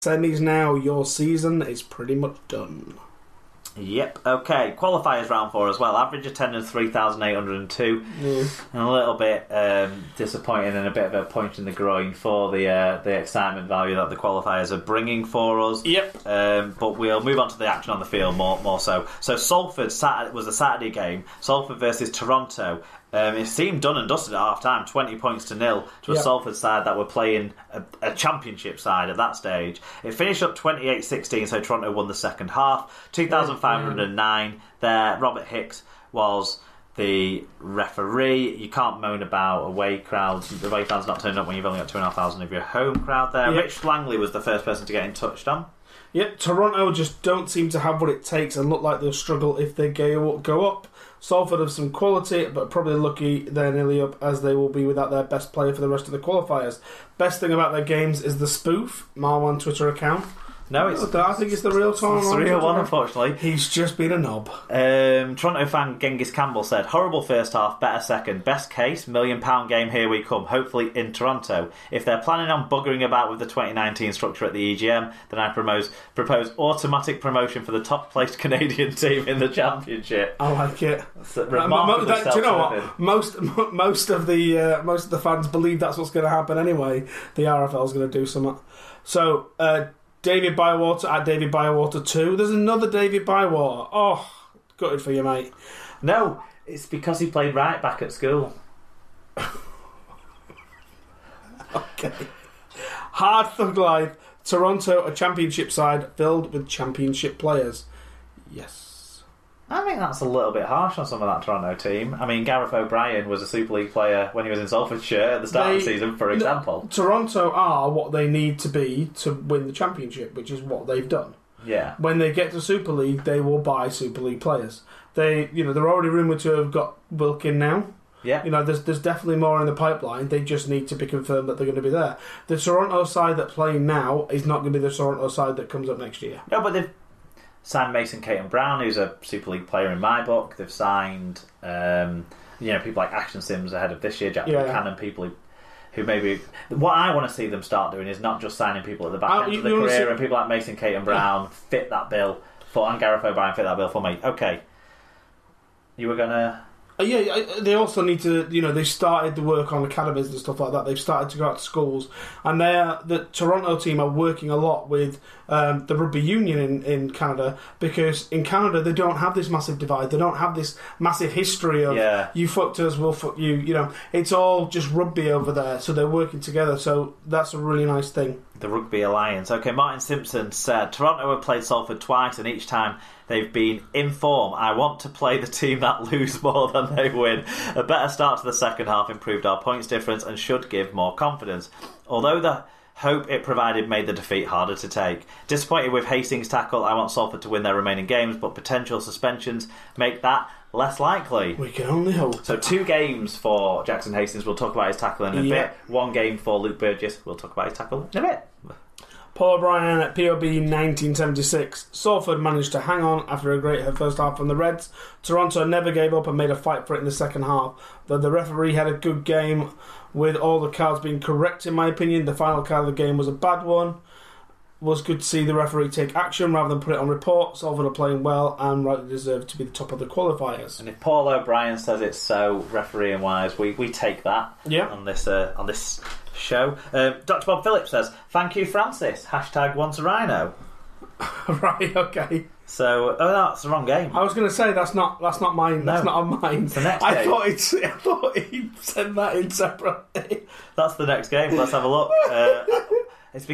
semis now, your season is pretty much done. Yep, okay. Qualifiers round 4 as well. Average attendance 3,802. And a little bit disappointing and a bit of a point in the groin for the excitement value that the qualifiers are bringing for us. Yep. But we'll move on to the action on the field more so. So Salford was a Saturday game. Salford versus Toronto. It seemed done and dusted at half-time, 20 points to 0 to a Salford side that were playing a championship side at that stage. It finished up 28-16, so Toronto won the second half. 2,509 there. Robert Hicks was the referee. You can't moan about away crowds. The away fans not turning up when you've only got 2,500 of your home crowd there. Yep. Rich Langley was the first person to get in touch, Dom. Yep, Toronto just don't seem to have what it takes and look like they'll struggle if they go up. Salford have some quality, but probably lucky they're nearly up, as they will be without their best player for the rest of the qualifiers. Best thing about their games is the spoof, Marwan Twitter account. No, I think it's the real Tom. It's the real one, unfortunately. He's just been a knob. Toronto fan Genghis Campbell said, horrible first half, better second. Best case, £1 million game, here we come. Hopefully in Toronto. If they're planning on buggering about with the 2019 structure at the EGM, then I propose automatic promotion for the top placed Canadian team in the championship. I like it. Do you know what? Most of the fans believe that's what's going to happen anyway. The RFL's going to do something. So, David Bywater at David Bywater 2. There's another David Bywater. Oh, gutted for you, mate. No, it's because he played right back at school. Okay. Hard Thug Life. Toronto, a championship side filled with championship players. Yes. I think that's a little bit harsh on some of that Toronto team. I mean, Gareth O'Brien was a Super League player when he was in Salfordshire at the start of the season, for example. Toronto are what they need to be to win the championship, which is what they've done. Yeah. When they get to Super League, they will buy Super League players. They're already rumoured to have got Wilkin now. Yeah. There's definitely more in the pipeline. They just need to be confirmed that they're going to be there. The Toronto side that playing now is not going to be the Toronto side that comes up next year. No, but they've signed Mason Caton Brown, who's a Super League player in my book. They've signed people like Ashton Sims ahead of this year, Jack Buchanan, people who maybe... What I want to see them start doing is not just signing people at the back end of the career, and people like Mason Caton Brown fit that bill, and Gareth O'Brien fit that bill for me. Okay. You were going to... they also need to, they started the work on academies and stuff like that. They've started to go out to schools. And the Toronto team are working a lot with the rugby union in Canada, because in Canada they don't have this massive divide. They don't have this massive history of you fucked us, we'll fuck you. It's all just rugby over there. So they're working together. So that's a really nice thing. The Rugby Alliance. Okay, Martin Simpson said, Toronto have played Salford twice and each time they've been in form. I want to play the team that lose more than they win. A better start to the second half improved our points difference and should give more confidence. Although the hope it provided made the defeat harder to take. Disappointed with Hastings' tackle. I want Salford to win their remaining games, but potential suspensions make that less likely. We can only hope. So 2 games for Jackson Hastings. We'll talk about his tackle in a bit. 1 game for Luke Burgess. We'll talk about his tackle in a bit. Paul O'Brien at POB 1976. Salford managed to hang on after a great first half from the Reds. Toronto never gave up and made a fight for it in the second half. Though the referee had a good game, with all the cards being correct in my opinion. The final card of the game was a bad one. Was good to see the referee take action rather than put it on report. Salford are playing well and rightly deserve to be the top of the qualifiers. And if Paul O'Brien says it's so, refereeing wise, we take that on this show. Dr. Bob Phillips says, thank you, Francis. #once a Rhino. Right, okay. So, no, that's the wrong game. I was going to say that's not mine. No. That's not on mine. It's the next game. I thought he'd send that in separately. That's the next game. Let's have a look. It's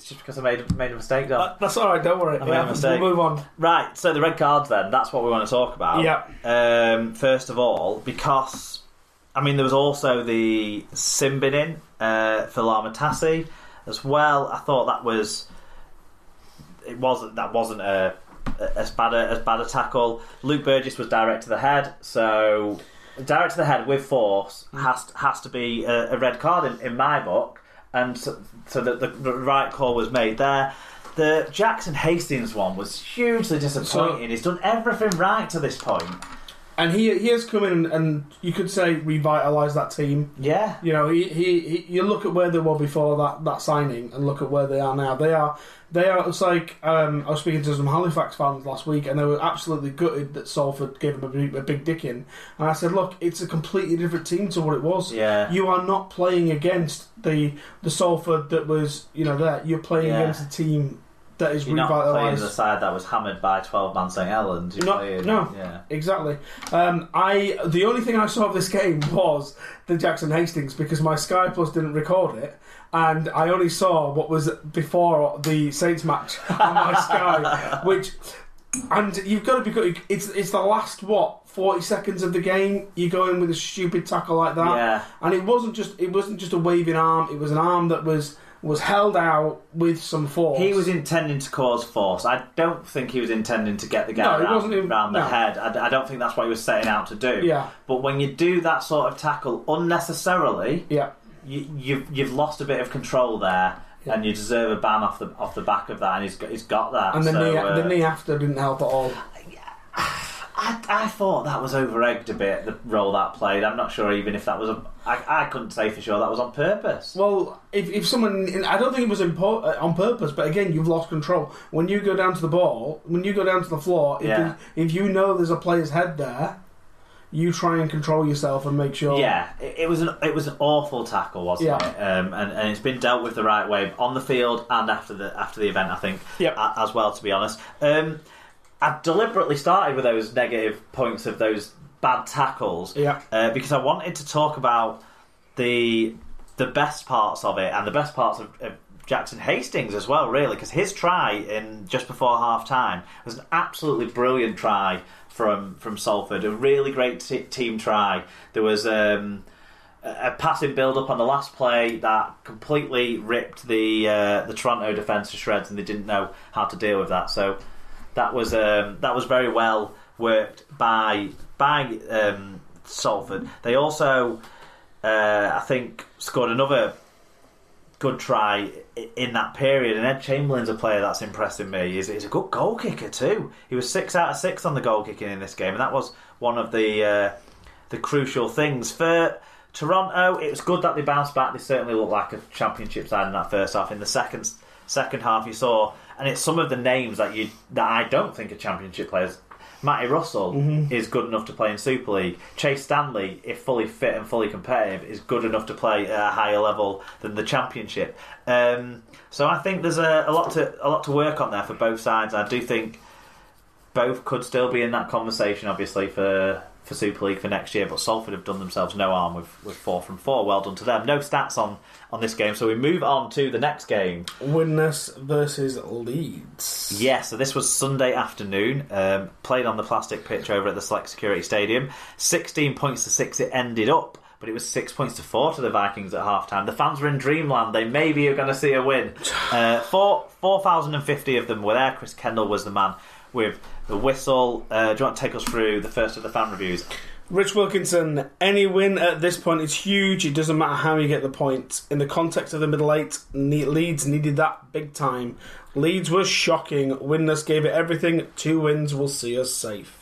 just because I made a mistake, though. That's all right. Don't worry. I made a mistake. We'll move on. Right. So the red cards. Then that's what we want to talk about. Yeah. First of all, because there was also the sin binning for Lamatasi as well. I thought that wasn't as bad a tackle. Luke Burgess was direct to the head. So direct to the head with force has to be a red card in my book. And so the right call was made there. The Jackson Hastings one was hugely disappointing. He's done everything right to this point. And he has come in and you could say revitalised that team. Yeah. You know, he you look at where they were before that signing and look at where they are now. They are. It's like I was speaking to some Halifax fans last week, and they were absolutely gutted that Salford gave them a big dicking. And I said, look, it's a completely different team to what it was. Yeah. You are not playing against the Salford that was there. You're playing against a team that is You're not playing revitalised. the side that was hammered by 12-man St Helens. Exactly. The only thing I saw of this game was the Jackson Hastings, because my Sky Plus didn't record it, and I only saw what was before the Saints match on my Sky, and you've got to be good. It's the last 40 seconds of the game. You go in with a stupid tackle like that, and it wasn't just a waving arm. It was an arm that was held out with some force. He was intending to cause force. I don't think he was intending to get the guy around the head. I don't think that's what he was setting out to do. Yeah. But when you do that sort of tackle unnecessarily, yeah, you've lost a bit of control there, and you deserve a ban off the back of that. And he's got that. And the knee after didn't help at all. I thought that was over-egged a bit, the role that played. I'm not sure even if that was... I couldn't say for sure that was on purpose. Well, if someone... I don't think it was on purpose, but again, you've lost control. When you go down to the ball, when you go down to the floor, if you know there's a player's head there, you try and control yourself and make sure... Yeah, it was an awful tackle, wasn't it? And it's been dealt with the right way, on the field and after the event, I think, as well, to be honest. I've deliberately started with those negative points of those bad tackles because I wanted to talk about the best parts of it and the best parts of Jackson Hastings as well, really, because his try in just before half-time was an absolutely brilliant try from Salford, a really great team try. There was a passing build-up on the last play that completely ripped the Toronto defence to shreds, and they didn't know how to deal with that, so... That was very well worked by Salford. They also, I think, scored another good try in that period. And Ed Chamberlain's a player that's impressing me. He's a good goal kicker too. He was 6 out of 6 on the goal kicking in this game, and that was one of the crucial things for Toronto. It was good that they bounced back. They certainly looked like a championship side in that first half. In the second half, you saw. And it's some of the names that I don't think are championship players. Matty Russell is good enough to play in Super League. Chase Stanley, if fully fit and fully competitive, is good enough to play at a higher level than the championship. So I think there's a lot to work on there for both sides. I do think both could still be in that conversation, obviously, for Super League for next year, but Salford have done themselves no harm with 4 from 4. Well done to them. No stats on this game, so we move on to the next game. Widnes versus Leeds. Yeah, so this was Sunday afternoon, played on the plastic pitch over at the Select Security Stadium. 16 points to 6 it ended up, but it was 6 points to 4 to the Vikings at half-time. The fans were in dreamland. They maybe are going to see a win. 4,050 of them were there. Chris Kendall was the man with the whistle. Do you want to take us through the first of the fan reviews? Rich Wilkinson, any win at this point is huge. It doesn't matter how you get the points. In the context of the middle eight, Leeds needed that big time. Leeds was shocking. Widnes gave it everything. 2 wins will see us safe.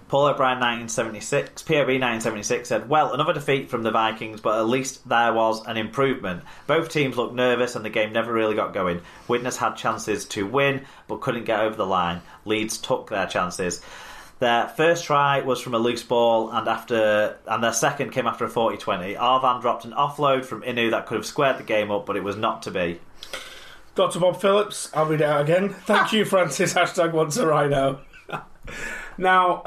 Paul O'Brien, 1976, POB 1976 said, well, another defeat from the Vikings, but at least there was an improvement. Both teams looked nervous and the game never really got going. Widnes had chances to win, but couldn't get over the line. Leeds took their chances. Their first try was from a loose ball, and their second came after a 40-20. Arvan dropped an offload from Inu that could have squared the game up, but it was not to be. Dr. Bob Phillips, I'll read it out again. Thank you, Francis. #once a Rhino. Now,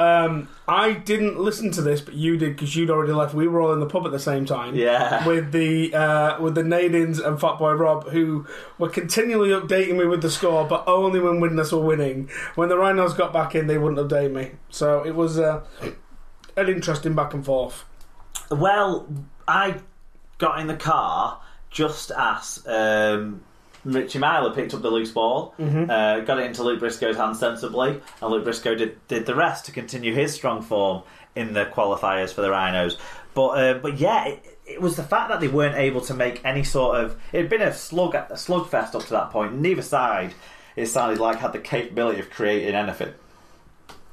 I didn't listen to this, but you did because you'd already left. We were all in the pub at the same time. Yeah. With the Nadins and Fatboy Rob, who were continually updating me with the score, but only when Widnes were winning. When the Rhinos got back in, they wouldn't update me. So it was an interesting back and forth. Well, I got in the car just as Richie Myler picked up the loose ball, got it into Luke Briscoe's hands sensibly, and Luke Briscoe did the rest to continue his strong form in the qualifiers for the Rhinos. But yeah, it was the fact that they weren't able to make any sort of... It had been a slugfest up to that point. Neither side, it sounded like, had the capability of creating anything.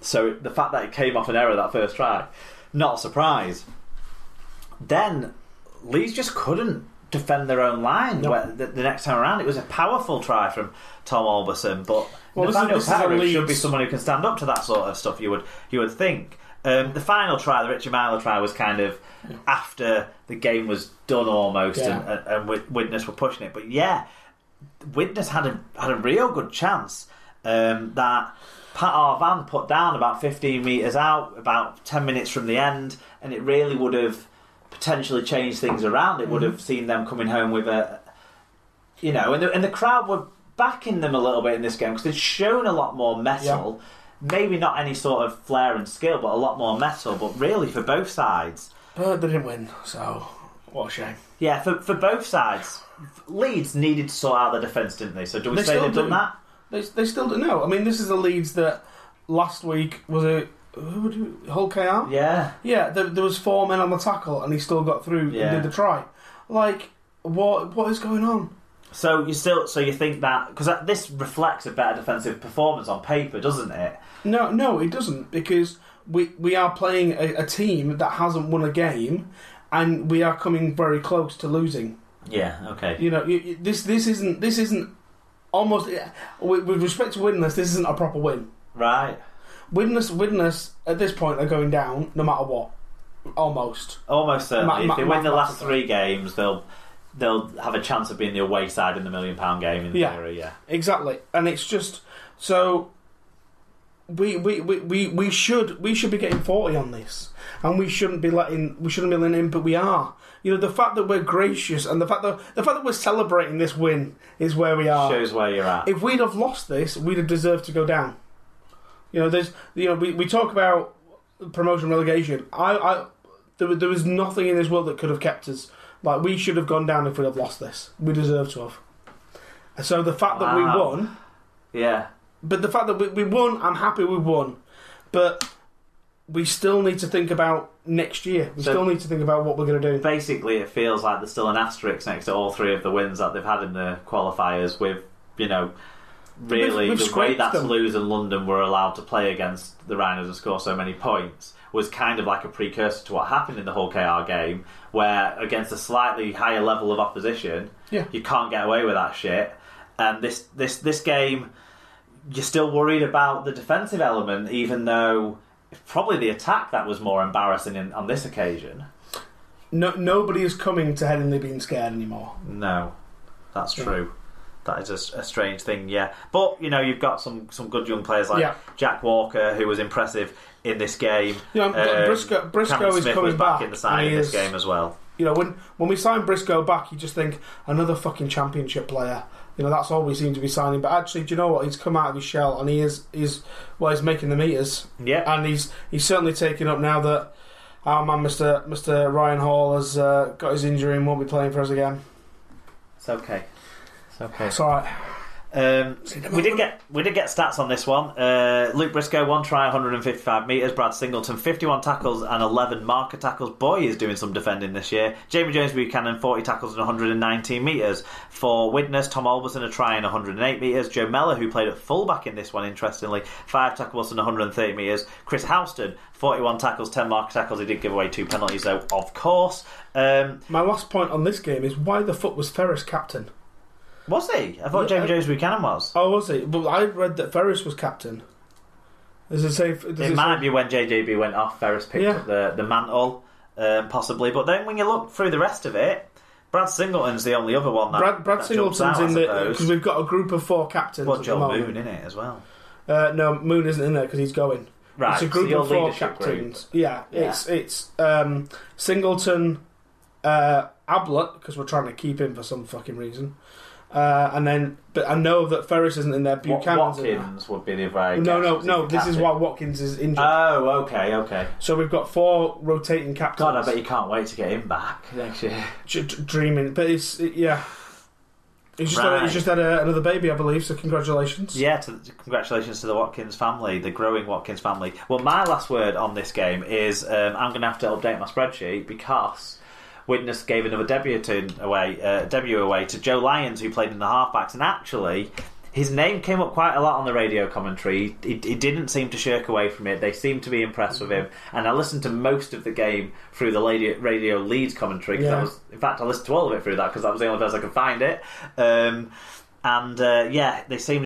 So the fact that it came off an error that first try, not a surprise. Then Leeds just couldn't defend their own line. Nope. The next time around, it was a powerful try from Tom Alberson, but Nathaniel Petterick should be someone who can stand up to that sort of stuff. You would think. The final try, the Richie Myler try, was kind of after the game was done almost, and Widnes were pushing it. But yeah, Widnes had a real good chance that Pat Arvan put down about 15 metres out, about 10 minutes from the end, and it really would have potentially changed things around. It would have seen them coming home with and the crowd were backing them a little bit in this game because they'd shown a lot more metal. Yeah. Maybe not any sort of flair and skill, but a lot more metal. But really, for both sides, but they didn't win, so what a shame. Yeah, for both sides, Leeds needed to sort out the defence, didn't they? So do we say they've done that? They still don't know. I mean, this is the Leeds that last week was Hull KR? Yeah. Yeah, there was 4 men on the tackle and he still got through and did the try. Like, what is going on? So you think that... Because this reflects a better defensive performance on paper, doesn't it? No, it doesn't, because we are playing a team that hasn't won a game and we are coming very close to losing. Yeah, okay. You know, this isn't almost... With respect to Widnes, this isn't a proper win. Right. Widnes at this point are going down no matter what. Almost certainly. If they win the last 3 games, they'll have a chance of being the away side in the £1 million game in theory. Yeah, exactly. And it's just so we should be getting 40 on this, and we shouldn't be letting in, but we are. You know, the fact that we're gracious and the fact that we're celebrating this win is where we are. Shows where you're at. If we'd have lost this, we'd have deserved to go down. You know, we talk about promotion relegation. There was nothing in this world that could have kept us. Like, we should have gone down if we'd have lost this. We deserve to have. And so the fact that we won... Yeah. But the fact that we won, I'm happy we won. But we still need to think about next year. We still need to think about what we're going to do. Basically, it feels like there's still an asterisk next to all 3 of the wins that they've had in the qualifiers with, you know... Really, we've the way that them. Toulouse and London were allowed to play against the Rhinos and score so many points was kind of like a precursor to what happened in the Hull KR game, where against a slightly higher level of opposition, you can't get away with that shit. And this game, you're still worried about the defensive element, even though it's probably the attack that was more embarrassing on this occasion. Nobody is coming to Headingley being scared anymore. No, that's true. That is a strange thing, yeah. But, you know, you've got some good young players like Jack Walker, who was impressive in this game. You know, Briscoe is coming back in the side in this game as well. You know, when we sign Briscoe back, you just think, another fucking championship player. You know, that's all we seem to be signing. But actually, do you know what? He's come out of his shell and he's making the meters. Yeah. And he's certainly taken up now that our man, Mr. Ryan Hall, has got his injury and won't be playing for us again. It's okay. Okay. It's alright. We did get stats on this one. Luke Briscoe, 1 try, 155 metres. Brad Singleton, 51 tackles and 11 marker tackles. Boy, is doing some defending this year. Jamie Jones-Buchanan, 40 tackles and 119 metres. For Widnes, Tom Alberson, a try and 108 metres. Joe Mellor, who played at fullback in this one, interestingly, 5 tackles and 130 metres. Chris Houston, 41 tackles, 10 marker tackles. He did give away 2 penalties, though, of course. My last point on this game is, why the fuck was Ferris captain? Was he? I thought Jamie Jones Buchanan was. Oh, was he? But I read that Ferris was captain. Does it say? It might be when JJB went off, Ferris picked up the mantle, possibly. But then when you look through the rest of it, Brad Singleton's the only other one that Brad Singleton's out, in there because we've got a group of 4 captains. Well, Joel Moon in it as well. No, Moon isn't in there because he's going. Right, it's a group of 4 captains. Group. Yeah, it's Singleton, Ablett, because we're trying to keep him for some fucking reason. And then, but I know that Ferris isn't in there. Buchanan's Watkins in there. would be the right. No. This is why Watkins is injured. Oh, okay. So we've got 4 rotating captains. God, I bet you can't wait to get him back next year. Dreaming, but He's just had another baby, I believe. So congratulations. Yeah, congratulations to the Watkins family, the growing Watkins family. Well, my last word on this game is I'm going to have to update my spreadsheet because Widnes gave another debut away to Joe Lyons, who played in the halfbacks, and actually his name came up quite a lot on the radio commentary. He didn't seem to shirk away from it. They seemed to be impressed with him. And I listened to most of the game through the radio Leeds commentary. In fact, I listened to all of it through that because that was the only place I could find it. They seemed